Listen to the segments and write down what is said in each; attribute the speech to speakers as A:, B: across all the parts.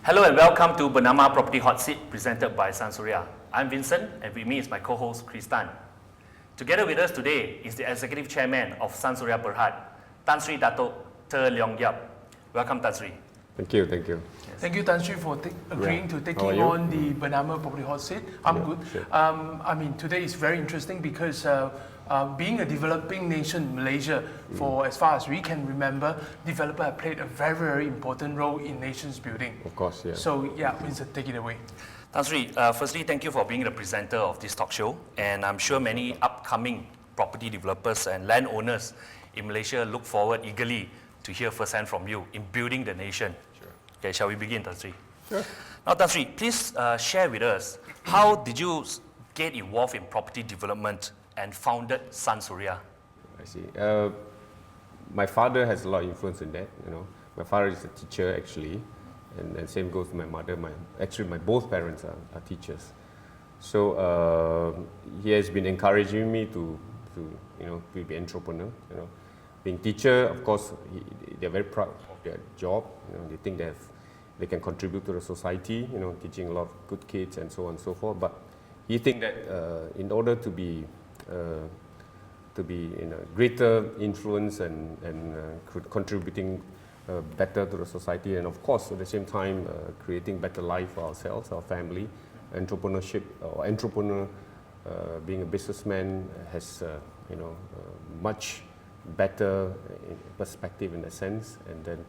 A: Hello and welcome to Bernama Property Hot Seat presented by Sunsuria. I'm Vincent and with me is my co-host Chris Tan. Together with us today is the Executive Chairman of Sunsuria Berhad, Tan Sri Datuk Leong. Welcome Tan Sri.
B: Thank you, thank you.
C: Yes. Thank you, Tan Sri, for agreeing to taking on the Bernama Property Hot Seat. I'm good.
B: Sure.
C: I mean, today is very interesting because being a developing nation, Malaysia, for as far as we can remember, developer have played a very, very important role in nations building.
B: Of course, yeah.
C: So, yeah, Vincent, take it away.
A: Tan Sri, firstly, thank you for being the presenter of this talk show. And I'm sure many upcoming property developers and landowners in Malaysia look forward eagerly to hear firsthand from you in building the nation.
B: Sure.
A: Okay, shall we begin, Tan Sri?
B: Sure.
A: Now, Tan Sri, please share with us, how did you get involved in property development and founded Sunsuria?
B: I see. My father has a lot of influence in that. You know, my father is a teacher actually, and same goes to my mother. My both parents are teachers. So he has been encouraging me to be entrepreneur. You know, being teacher, of course, they're very proud of their job. You know, they think they can contribute to the society. You know, teaching a lot of good kids and so on and so forth. But he think that in order to be in a greater influence and contributing better to the society, and of course at the same time creating better life for ourselves, our family. Entrepreneurship or entrepreneur, being a businessman has much better perspective in that sense, and then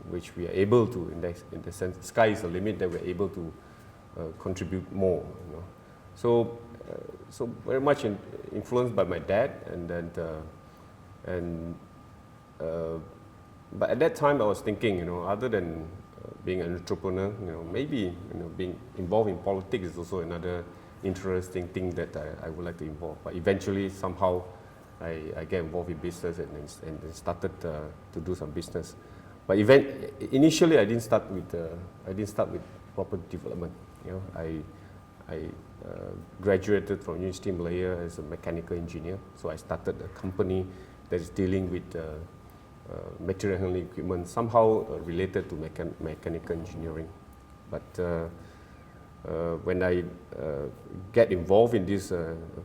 B: which we are able to in the sense, sky is the limit, that we're able to contribute more. You know, so very much influenced by my dad, and then but at that time I was thinking, you know, other than being an entrepreneur, you know, maybe being involved in politics is also another interesting thing that I would like to involve. But eventually, somehow, I get involved in business and started to do some business. But initially, I didn't start with property development. You know, I graduated from University of Malaya as a mechanical engineer. So I started a company that is dealing with material handling equipment, somehow related to mechanical engineering. But when I get involved in this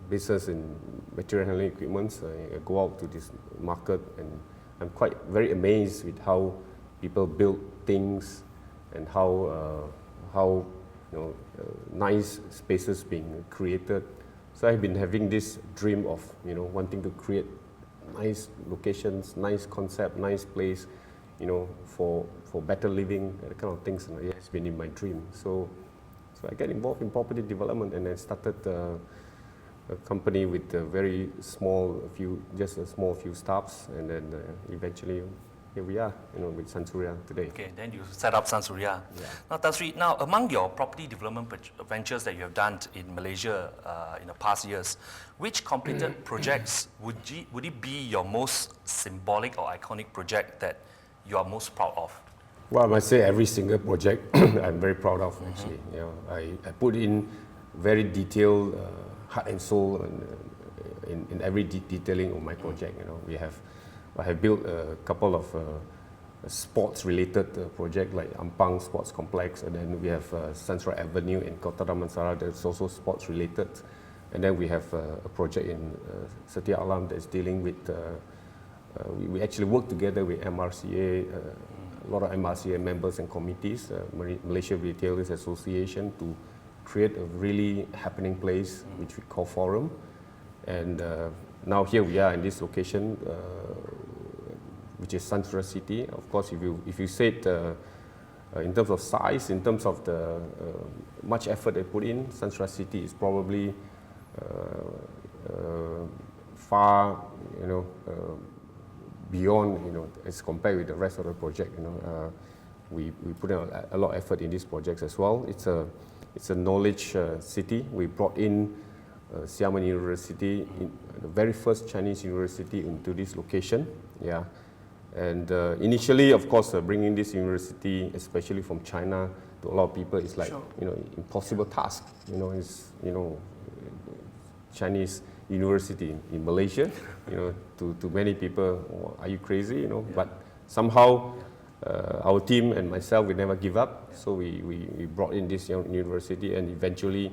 B: business in material handling equipment, I go out to this market, and I'm very amazed with how people build things and how nice spaces being created. So I've been having this dream of wanting to create nice locations, nice concept, nice place, for better living, that kind of things. And it's been in my dream. So I get involved in property development, and I started a company with a very small few staffs, and then eventually here we are, with Sunsuria today.
A: Okay, then you set up Sunsuria. Yeah. Now, Tan Sri, among your property development ventures that you have done in Malaysia in the past years, which completed projects would it be your most symbolic or iconic project that you are most proud of?
B: Well, I must say every single project I'm very proud of, actually. I put in very detailed heart and soul in every detailing of my project. I have built a couple of sports-related projects like Ampang Sports Complex, and then we have Sunsuria Avenue in Kota Damansara that's also sports-related, and then we have a project in Setia Alam that's dealing with. We actually work together with MRCA, a lot of MRCA members and committees, Malaysia Retailers Association, to create a really happening place which we call Forum, and now here we are in this location, which is Sunsuria City. Of course, if you say it in terms of size, in terms of the much effort they put in, Sunsuria City is probably far, beyond, as compared with the rest of the project. We put in a lot of effort in these projects as well. It's a knowledge city. We brought in Xiamen University, the very first Chinese university into this location. Yeah, and initially, of course, bringing this university, especially from China, to a lot of people, it's like
C: Sure.
B: Impossible task. It's Chinese university in Malaysia. To many people, are you crazy? But somehow our team and myself, we never give up. So we brought in this university, and eventually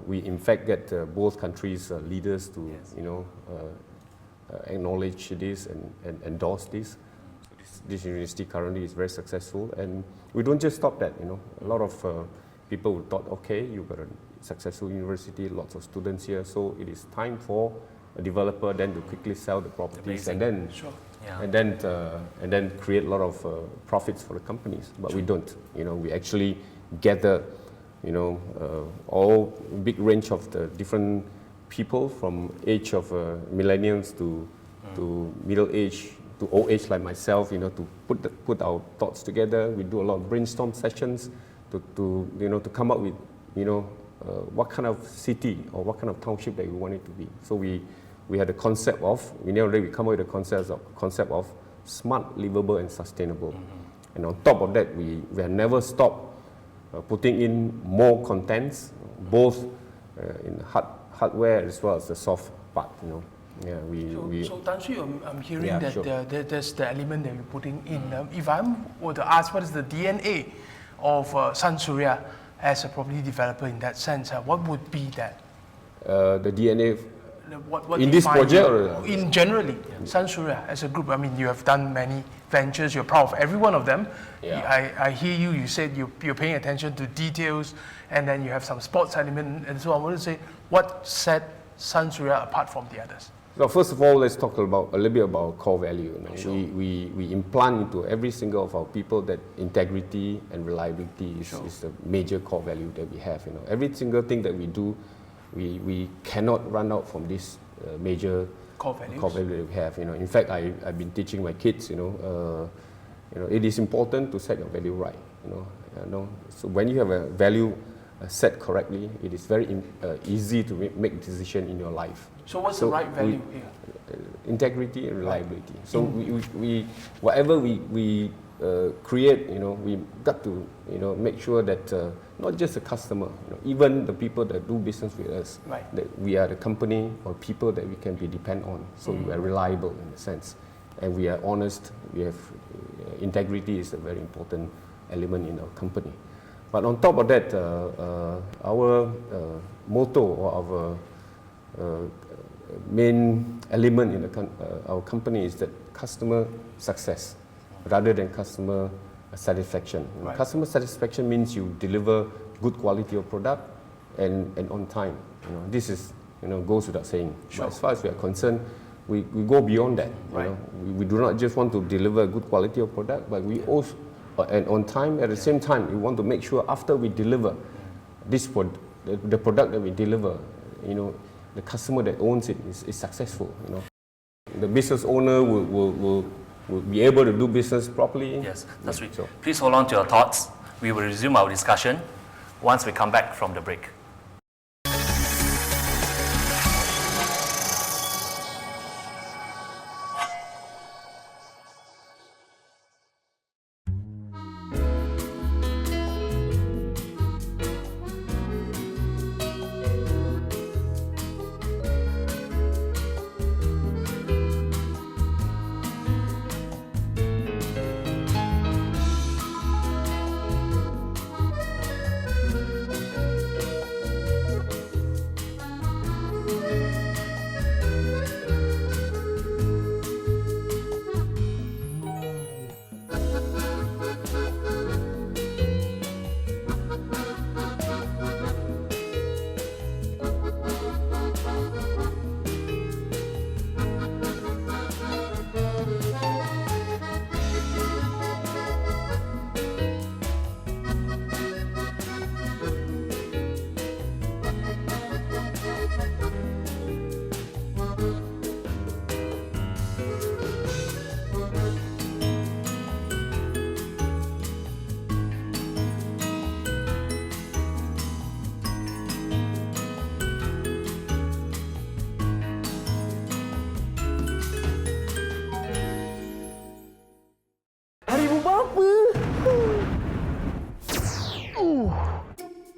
B: we in fact get both countries' leaders to acknowledge this and endorse this. So this university currently is very successful, and we don't just stop that. A lot of people thought, okay, you've got a successful university, lots of students here, so it is time for a developer then to quickly sell the properties and then
C: Sure.
A: Yeah.
B: and then create a lot of profits for the companies. But we don't. We actually gather all big range of the different people from age of millennials to middle age to old age like myself. To put our thoughts together. We do a lot of brainstorm sessions to come up with what kind of city or what kind of township that we want it to be. So we had a concept of, we come up with a concept of smart, livable and sustainable. And on top of that, we have never stopped putting in more contents, both in hardware as well as the soft part. Yeah,
C: So Tan Sri, I'm hearing
B: Yeah,
C: that
B: sure.
C: there's the element that you're putting in. If I were to ask what is the DNA of Sunsuria as a property developer in that sense, what would be that?
B: the DNA
C: What
B: in this
C: define
B: project
C: you?
B: or-
C: In generally, Sunsuria as a group, I mean, you have done many ventures, you're proud of every one of them.
B: Yeah.
C: I hear you said you're paying attention to details, and then you have some sports element, and so I want to say, what set Sunsuria apart from the others?
B: So first of all, let's talk a little bit about core value. We implant into every single of our people that integrity and reliability is a major core value that we have. Every single thing that we do, we cannot run out from this major
C: Core values.
B: value that we have. In fact, I've been teaching my kids. It is important to set your value right. So when you have a value set correctly, it is very easy to make decision in your life.
C: So what's the right value here?
B: Integrity and reliability. So we whatever we create, we got to make sure that not just the customer, even the people that do business with us,
C: Right.
B: that we are the company or people that we can be depend on. So we are reliable in a sense, and we are honest. We have integrity is a very important element in our company. But on top of that, our motto or our main element in our company is that customer success rather than customer satisfaction.
C: Right.
B: Customer satisfaction means you deliver good quality of product and on time. This is goes without saying.
C: Sure.
B: But as far as we are concerned, we go beyond that.
C: Right.
B: We do not just want to deliver good quality of product, but we also and on time. At the same time, we want to make sure after we deliver the product that we deliver, the customer that owns it is successful. The business owner will be able to do business properly.
A: Yes, that's right.
B: So-
A: Please hold on to your thoughts. We will resume our discussion once we come back from the break.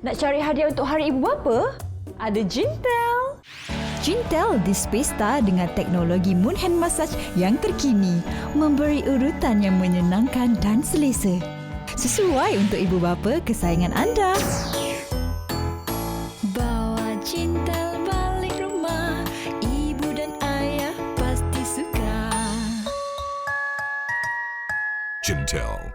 D: Nak cari hadiah untuk Hari Ibu Bapa? Ada Jintel.
E: Jintel Display Star dengan teknologi Moon Hand Massage yang terkini memberi urutan yang menyenangkan dan selesa. Sesuai untuk ibu bapa kesayangan anda. Bawa Jintel balik rumah, ibu dan ayah pasti suka.
F: Jintel.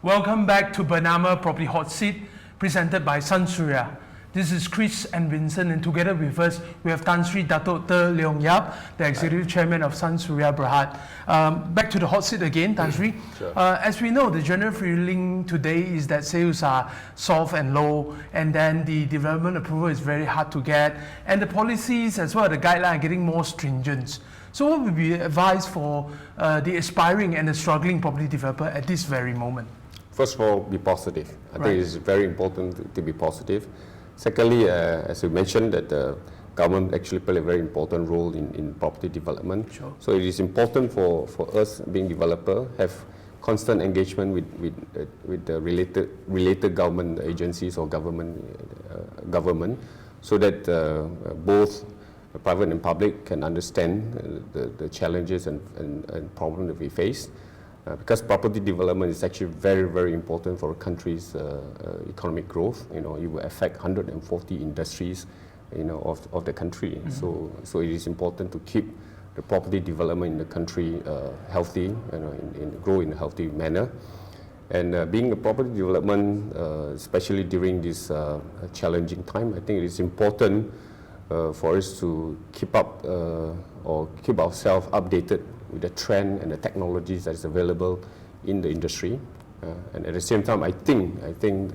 C: Welcome back to Bernama Property Hot Seat, presented by Sunsuria. This is Chris and Vincent, and together with us, we have Tan Sri Dato Leong, the Executive Chairman of Sunsuria Berhad. Back to the hot seat again, Tan Sri.
B: Sure.
C: As we know, the general feeling today is that sales are soft and low, and then the development approval is very hard to get, and the policies as well, the guidelines are getting more stringent. So what would be advice for the aspiring and the struggling property developer at this very moment?
B: First of all, be positive. I
C: Right.
B: think it's very important to be positive. Secondly, as you mentioned, that the government actually play a very important role in property development.
C: Sure.
B: So it is important for us being developer have constant engagement with the related government agencies or government so that both private and public can understand the challenges and problems that we face. Because property development is actually very, very important for a country's economic growth. You know, it will affect 140 industries, you know, of the country. Mm-hmm. So it is important to keep the property development in the country healthy, you know, grow in a healthy manner. And being a property development, especially during this challenging time, I think it is important for us to keep up or keep ourselves updated with the trend and the technologies that is available in the industry, and at the same time, I think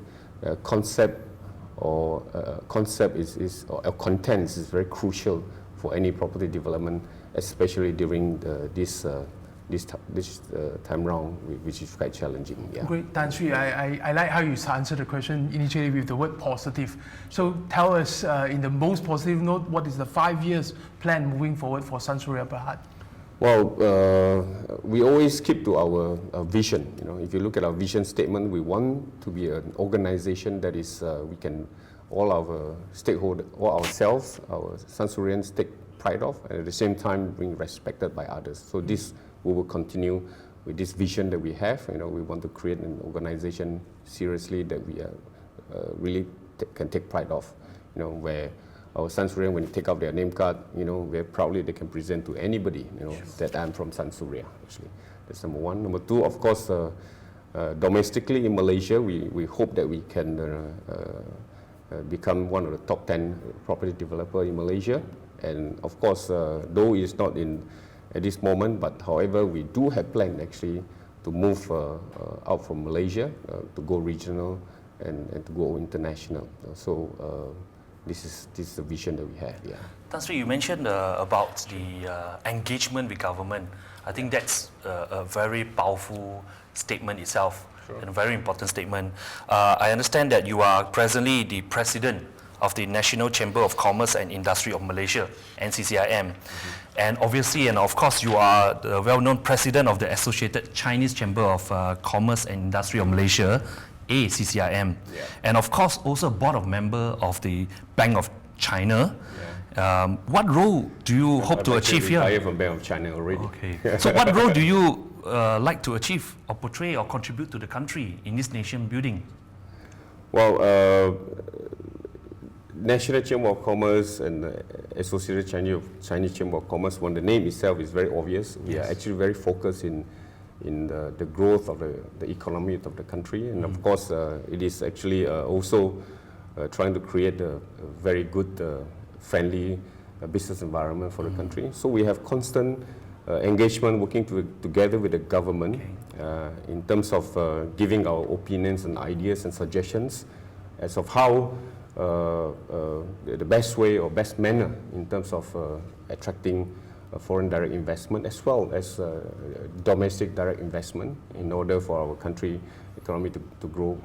B: concept or contents is very crucial for any property development, especially during this time round, which is quite challenging. Yeah.
C: Great, Tan Sri. I like how you answered the question initially with the word positive. So tell us, in the most positive note, what is the 5 years plan moving forward for Sunsuria Berhad?
B: Well, we always keep to our vision. You know, if you look at our vision statement, we want to be an organization that is we can all our stakeholders, all ourselves, our Sunsurians take pride of, and at the same time being respected by others. So this we will continue with this vision that we have. You know, we want to create an organization seriously that we really can take pride of. You know, where our Sunsuria, when you take out their name card, you know, very proudly they can present to anybody, you know, that I'm from Sunsuria, actually. That's number one. Number two, of course, domestically in Malaysia, we hope that we can become one of the top 10 property developer in Malaysia. And of course, though it's not at this moment, but however, we do have plan actually to move out from Malaysia, to go regional and to go international. So, this is the vision that we have. Yeah.
A: Tan Sri, you mentioned about the engagement with government. I think that's a very powerful statement itself,
B: Sure.
A: and a very important statement. I understand that you are presently the president of the National Chamber of Commerce and Industry of Malaysia, NCCIM. Mm-hmm. And obviously, and of course, you are the well-known president of the Associated Chinese Chamber of Commerce and Industry of Malaysia, ACCIM. Yeah. And of course, also a board of member of the Bank of China. Yeah. What role do you hope to achieve here?
B: I am from Bank of China already.
A: Okay. So what role do you like to achieve or portray or contribute to the country in this nation building?
B: Well, National Chamber of Commerce and Associated Chinese Chamber of Commerce, when the name itself is very obvious, we are actually very focused in the growth of the economy of the country. And of course, it is actually also trying to create a very good friendly business environment for the country. So we have constant engagement, working together with the government in terms of giving our opinions and ideas and suggestions as of how the best way or best manner in terms of attracting foreign direct investment as well as domestic direct investment in order for our country economy to grow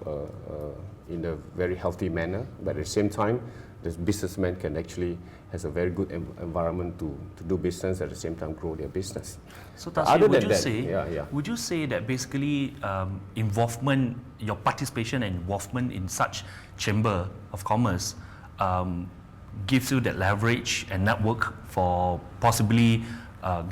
B: in a very healthy manner. But at the same time, the businessman can actually has a very good environment to do business, at the same time grow their business.
A: So Tasri, would you say that basically involvement, your participation and involvement in such chamber of commerce gives you that leverage and network for possibly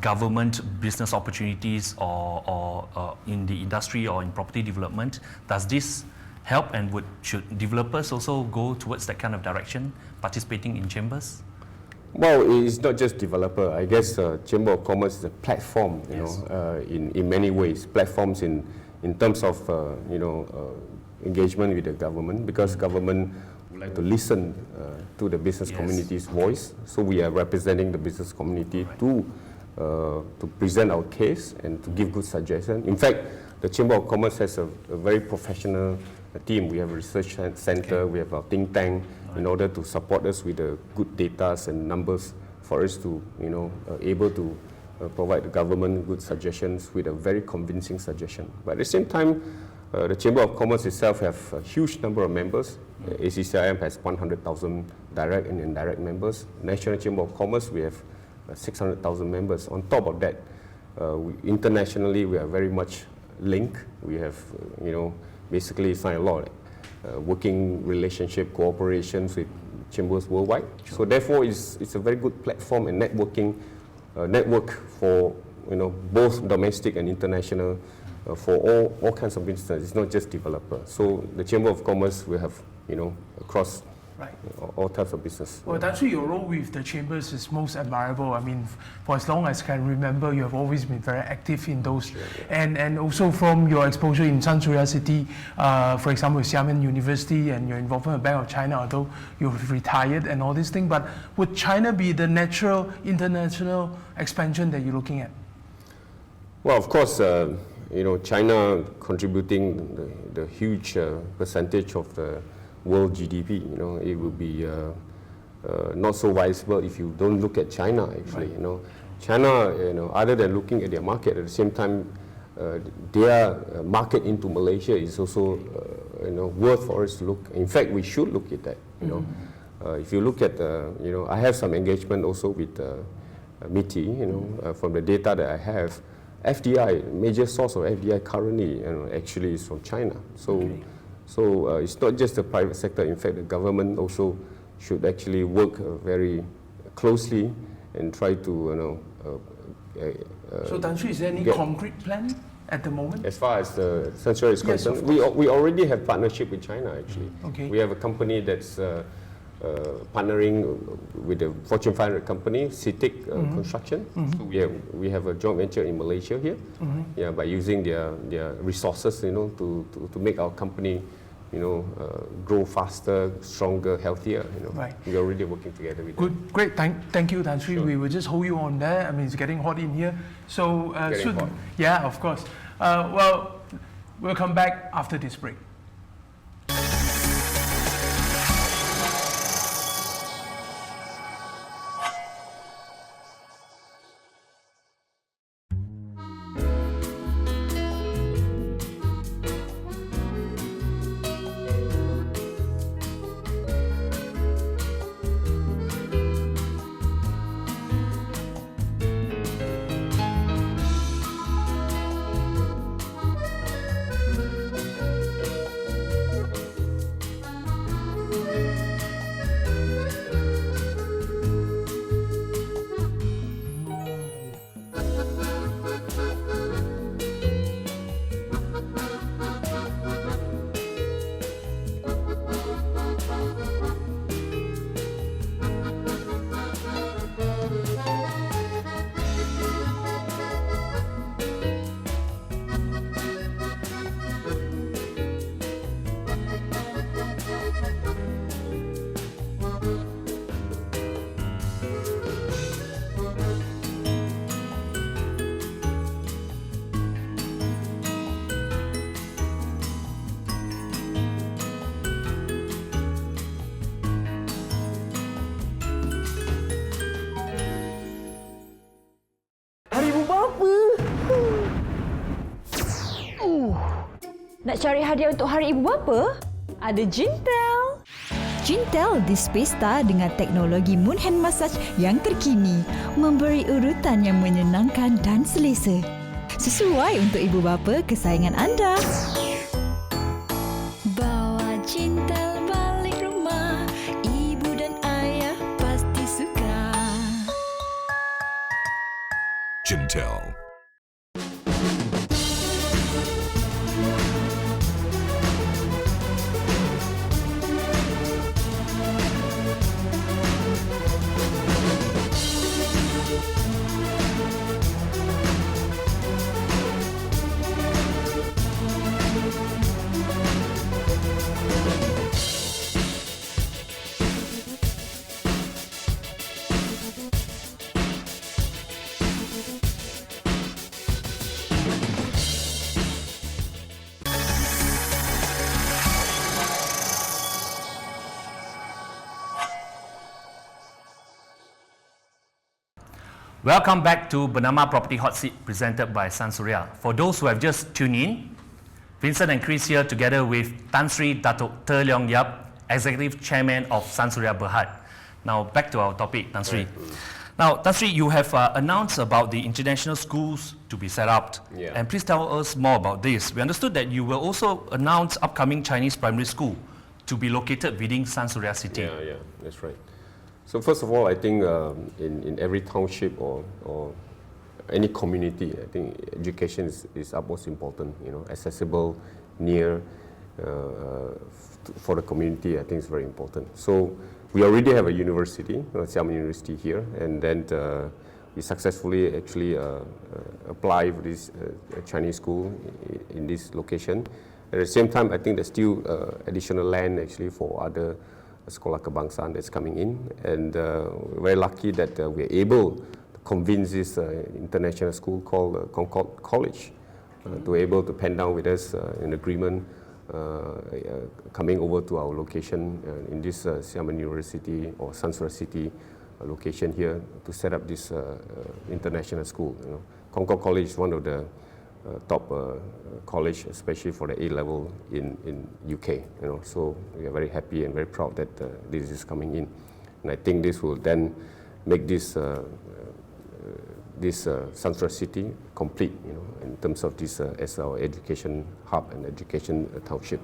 A: government business opportunities or in the industry or in property development? Does this help, and should developers also go towards that kind of direction, participating in chambers?
B: Well, it's not just developer. I guess Chamber of Commerce is a platform, in many ways. Platforms in terms of engagement with the government, because government would like to listen to the business community's voice. So we are representing the business community to present our case and to give good suggestions. In fact, the Chamber of Commerce has a very professional team. We have a research center, we have a think tank in order to support us with the good data and numbers for us to, able to provide the government good suggestions with a very convincing suggestion. But at the same time, the Chamber of Commerce itself have a huge number of members. ACCIM has 100,000 direct and indirect members. National Chamber of Commerce, we have 600,000 members. On top of that, internationally, we are very much linked. We have, basically signed a lot of working relationship, cooperations with chambers worldwide. Sure. So therefore, it's a very good platform and network for both domestic and international for all kinds of business. It's not just developer. So the Chamber of Commerce will have across all types of business.
C: Well, actually, your role with the chambers is most admirable. I mean, for as long as I can remember, you have always been very active in those. And also from your exposure in Sunsuria City, for example, Xiamen University, and your involvement with Bank of China, although you've retired and all these things, but would China be the natural international expansion that you're looking at?
B: Well, of course, China contributing the huge percentage of the world GDP, it will be not so viable if you don't look at China, actually. China, other than looking at their market, at the same time, their market into Malaysia is also, worth for us to look. In fact, we should look at that. If you look at, I have some engagement also with MYTV. From the data that I have, FDI, major source of FDI currently, actually is from China. So it's not just the private sector. In fact, the government also should actually work very closely and try to,
C: So Tan Sri, is there any concrete plan at the moment?
B: As far as the Sunsuria is concerned, we already have partnership with China, actually.
C: Okay.
B: We have a company that's partnering with the Fortune 500 company, CITIC Construction. So we have a joint venture in Malaysia here, by using their resources, to make our company, grow faster, stronger, healthier.
C: Right.
B: We are already working together with
C: Good,
B: them.
C: great. Thank you, Tan Sri.
B: Sure.
C: We will just hold you on there. I mean, it's getting hot in here. So
B: Getting hot.
C: Yeah, of course. Well, we'll come back after this break.
D: Nak cari hadiah untuk Hari Ibu Bapa? Ada Jintel.
E: Jintel Display Star dengan teknologi moon hand massage yang terkini memberi urutan yang menyenangkan dan selesa. Sesuai untuk ibu bapa kesayangan anda. Bawa Jintel balik rumah, ibu dan ayah pasti suka.
F: Jintel.
A: Welcome back to Bernama Property Hot Seat presented by Sunsuria. For those who have just tuned in, Vincent and Chris here together with Tan Sri Datuk Leong, Executive Chairman of Sunsuria Berhad. Now back to our topic, Tan Sri. Now, Tan Sri, you have announced about the international schools to be set up.
B: Yeah.
A: And please tell us more about this. We understood that you will also announce upcoming Chinese primary school to be located within Sunsuria City.
B: Yeah, that's right. So first of all, I think in every township or any community, I think education is utmost important. You know, accessible, near, for the community, I think is very important. So we already have a university, Xiamen University here, and then we successfully actually apply for this Chinese school in this location. At the same time, I think there's still additional land actually for other sekolah kebangsaan that's coming in, and we're very lucky that we're able to convince this international school called Concord College to able to pen down with us an agreement coming over to our location in this Xiamen University or Sunsuria City location here to set up this international school. You know, Concord College is one of the top college, especially for the A level in UK. You know, so we are very happy and very proud that this is coming in, and I think this will then make this Sunsuria City complete. You know, in terms of this as our education hub and education township.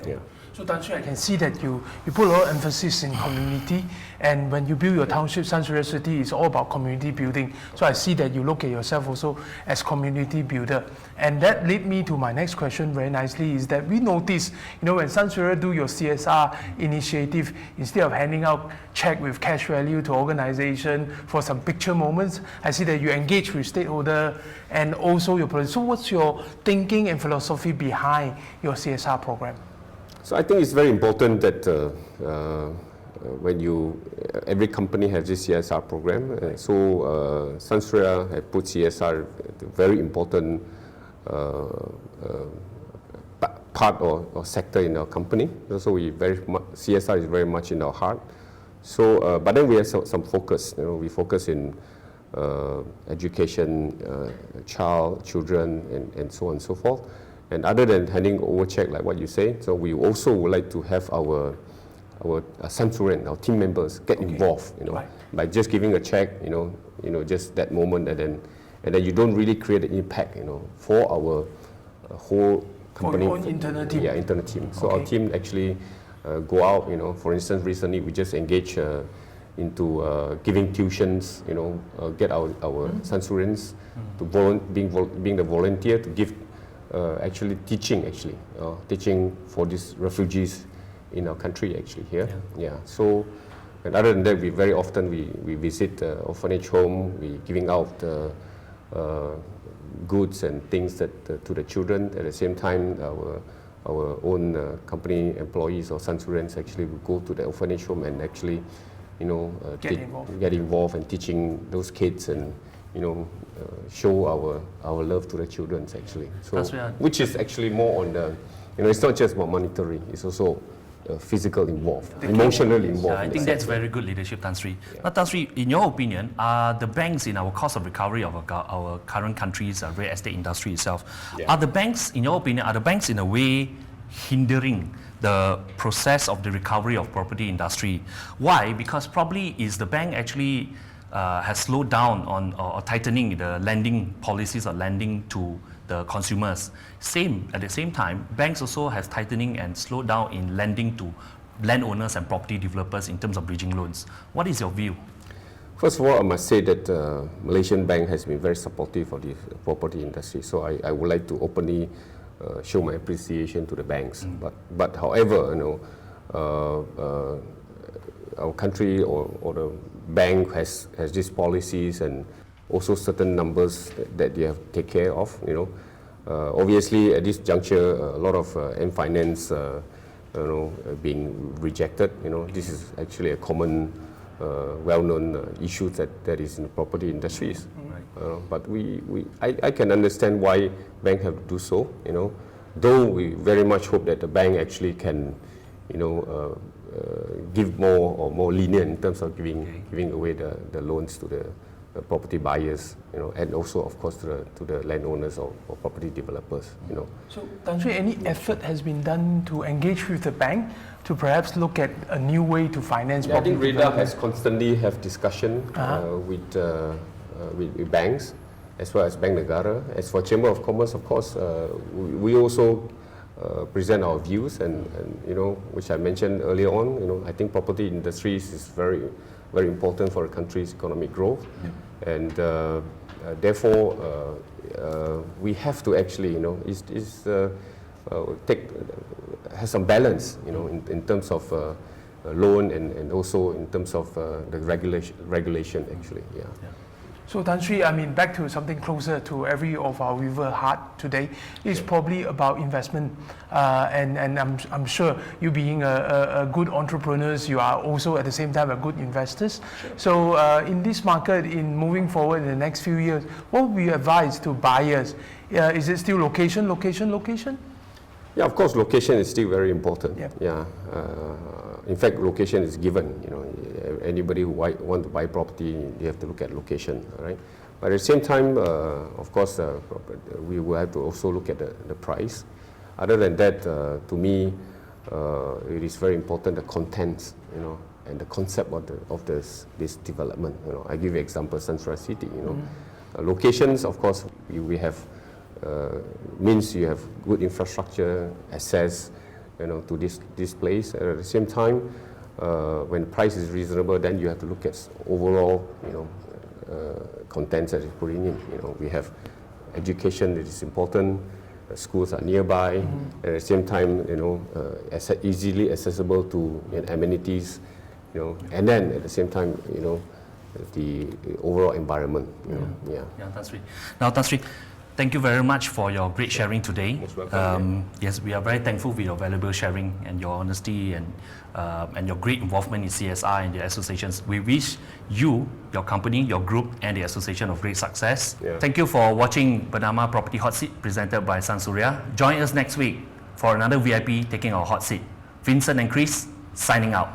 B: Yeah.
C: So Tan Sri, I can see that you put a lot of emphasis in community, and when you build your township, Sunsuria City, it's all about community building. So I see that you look at yourself also as community builder. And that led me to my next question very nicely, is that we notice, you know, when Sunsuria do your CSR initiative, instead of handing out check with cash value to organization for some picture moments, I see that you engage with stakeholder and also your project. So what's your thinking and philosophy behind your CSR program?
B: So I think it's very important that when every company has this CSR program. So Sunsuria has put CSR a very important part or sector in our company. So CSR is very much in our heart. So, but then we have some focus. You know, we focus in education, children, and so on and so forth. And other than handing over check, like what you say, so we also would like to have our Sunsurian, our team members get involved, you know, by just giving a check, you know, just that moment, and then you don't really create an impact, you know, for our whole company.
C: For your own internal team.
B: Yeah, internal team. So our team actually go out, you know. For instance, recently we just engaged into giving tuitions, you know, get our Sunsurians to being the volunteer to give. Actually teaching for these refugees in our country actually here. Yeah. So, and other than that, we very often we visit orphanage home. We giving out goods and things that to the children. At the same time, our own company employees or Sunsurians actually will go to the orphanage home and actually, you know, get involved in teaching those kids and, you know, show our love to the children actually. So, which is actually more on the, you know, it's not just about monetary. It's also physical involved, emotionally involved.
A: I
B: in
A: think
B: the
A: that's
B: sector.
A: very good leadership, Tan Sri. Now, Tan Sri, in your opinion, are the banks in our cost of recovery of our current country's real estate industry itself, are the banks, in your opinion, are the banks in a way hindering the process of the recovery of property industry? Why? Because probably is the bank actually has slowed down on or tightening the lending policies or lending to the consumers. At the same time, banks also have tightening and slowed down in lending to landowners and property developers in terms of bridging loans. What is your view?
B: First of all, I must say that Malaysian Bank has been very supportive of the property industry. So I would like to openly show my appreciation to the banks. But however, our country or the bank has these policies and also certain numbers that they have to take care of. Obviously, at this juncture, a lot of M-finance, being rejected. This is actually a common, well-known issue that is in the property industries. But I can understand why bank have to do so. Though we very much hope that the bank actually can, give more lenient in terms of giving away the loans to the property buyers, and also of course to the landowners or property developers.
C: So, Tan Sri, any effort has been done to engage with the bank to perhaps look at a new way to finance
B: I
C: property
B: think Reda
C: development?
B: has constantly have discussion with banks as well as Bank Negara. As for Chamber of Commerce, of course, we also present our views and which I mentioned earlier on. I think property industries is very important for a country's economic growth, and therefore we have to actually has some balance in terms of loan and also in terms of the regulation actually.
C: So, Tan Sri, back to something closer to every of our viewer heart today is probably about investment. And I'm sure you being a good entrepreneurs, you are also at the same time a good investors. So, in this market, in moving forward in the next few years, what would you advise to buyers? Is it still location?
B: Yeah, of course, location is still very important.
C: Yeah.
B: In fact, location is given. Anybody who want to buy property, they have to look at location, right? But at the same time, of course, we will have to also look at the price. Other than that, to me, it is very important the contents, and the concept of this development. I give you example, Sunsuria City. Locations, of course, we have. Means you have good infrastructure, access, to this place. At the same time, when the price is reasonable, then you have to look at overall, contents that is putting in. We have education that is important. Schools are nearby. At the same time, easily accessible to amenities. And then at the same time, the overall environment.
A: Tan Sri. Now, Tan Sri, thank you very much for your great sharing today.
B: Most welcome.
A: Yes, we are very thankful for your valuable sharing and your honesty and your great involvement in CSR and the associations. We wish you, your company, your group and the association of great success. Thank you for watching Bernama Property Hot Seat presented by Sunsuria. Join us next week for another VIP taking our hot seat. Vincent and Chris signing out.